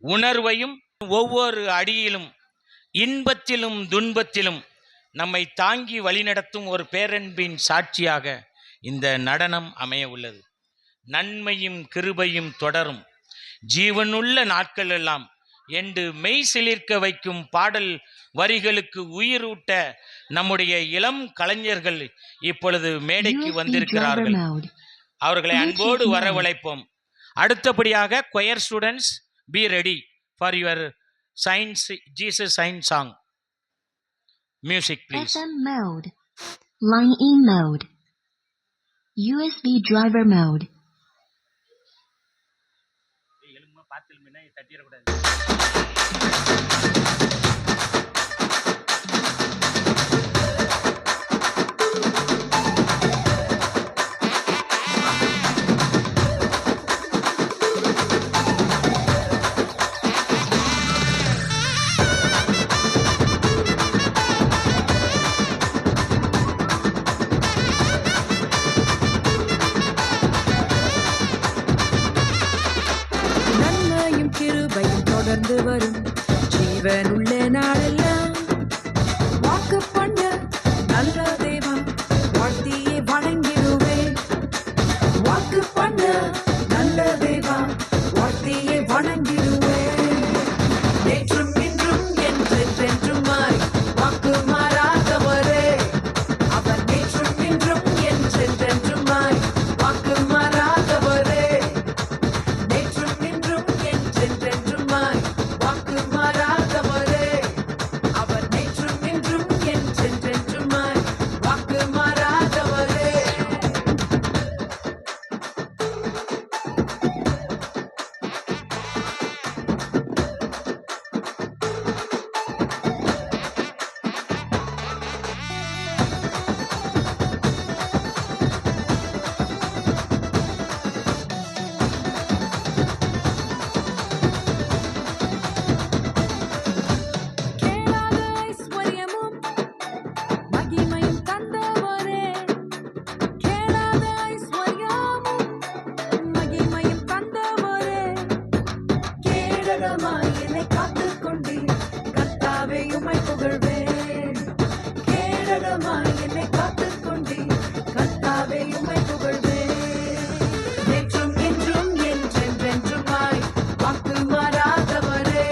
உணர்வையும் ஒவ்வொரு அடியிலும் இன்பத்திலும் துன்பத்திலும் நம்மை தாங்கி வழிநடத்தும் ஒரு பேரன்பின் சாட்சியாக இந்த நடனம் அமைய உள்ளது. நன்மையும் கிருபையும் தொடரும் ஜீவனுள்ள நாட்கள் எல்லாம் என்று மெய் சிலிர்க்க வைக்கும் பாடல் வரிகளுக்கு உயிரூட்ட நம்முடைய இளம் கலைஞர்கள் இப்பொழுது மேடைக்கு வந்திருக்கிறார்கள். அவர்களை அன்போடு வரவழைப்போம். அடுத்தபடியாக choir students, be ready for your science Jesus sign song. Music please. FM mode, line E mode, USB driver mode. தொடர்ந்து வரும் ஜீவனுள்ள நாளெல்லாம் வாக்கு பண்ண நல்ல தேவா வாழ்த்தியே வணங்கிடுவேன். வாக்கு பண்ண நல்ல தேவா வாழ்த்தியே வணங்கிடுவேன். நேற்றும் இன்றும் என்றென்றுமாய் வாக்கு மாறாதவரே அவர். நேற்றும் இன்றும் என்றென்றுமாய் வாக்கு மாறாதவரே. நேற்றும் இன்றும் என்றென்றுமாய் வாக்கு மாறாதவரே அவர். நேற்றும் இன்றும் என்றென்றுமாய் வாக்கு மாறாதவரே. கேளாத ஐஸ்வர்யமும் மகிமையும் தந்தவரே. கேளாத ஐஸ்வர்யமும் மகிமையும் தந்தவரே. கேடகமாய் என்னை காத்துக் கொண்டீர் கர்த்தாவே உம்மை புகழ்வேன். கேடகமாய் என்னை காத்துக் கொண்டீர் கர்த்தாவே உம்மை புகழ்வேன். நேற்றும் இன்றும் என்றென்றுமாய் வாக்கு மாறாதவரே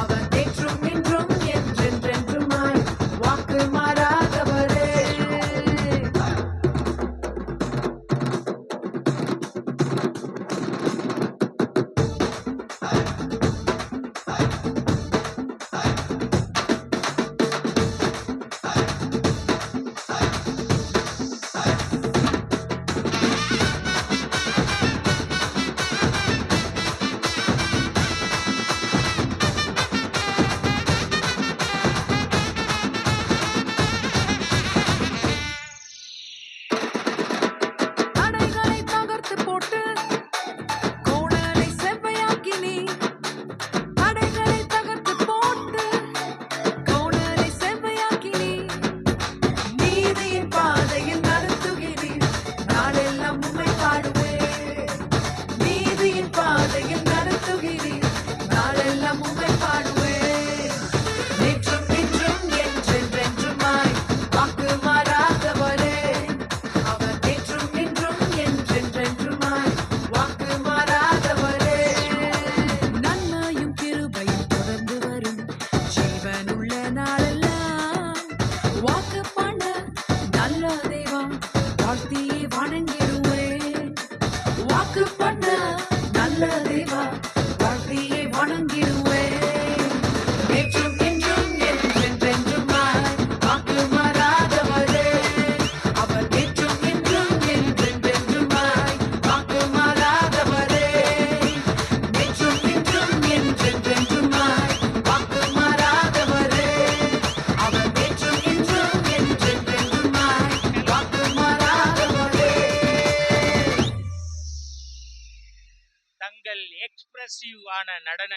அவர். நேற்றும் இன்றும் என்றென்றுமாய் வாக்கு மாறாதவரே. தடைகளை தகர்த்து போட்டு கோணலை செவ்வையாக்கினீர். தடைகளை தகர்த்து போட்டு கோணலை செவ்வையாக்கினீர். நீதியின் பாதையில் நடத்துகிறீர் நாளெல்லாம் உம்மை பாடுவேன். நீதியின் பாதையில் நடத்துகிறீர் நாளெல்லாம் உம்மை பாடுவேன். நேற்றும் இன்றும் என்றென்றுமாய் வாக்கு மாறாதவரே அவர். நேற்றும் இன்றும் என்றென்றுமாய் வாக்கு மாறாதவரே. நன்மையும் கிருபையும் தொடர்ந்து வரும் ஜீவனுள்ள நாளெல்லாம் வாக்கு பண்ண நல்ல தேவா வாழ்த்தியே வணங்கிடுவேன். வாக்கு பண்ண நல்ல தேவா வாழ்த்தியே வணங்கிடுவேன். நேற்றும் இன்றும் என்றென்றுமாய் வாக்கு மாறாதவரே அவர். நேற்றும் இன்றும் என்றென்றுமாய் வாக்கு மாறாதவரே. நேற்றும் இன்றும் என்றென்றுமாய் வாக்கு மாறாதவரே அவர். நேற்றும் இன்றும் என்றென்றுமாய் வாக்கு மாறாதவரே. தங்கள் எக்ஸ்பிரசிவ் ஆன நடன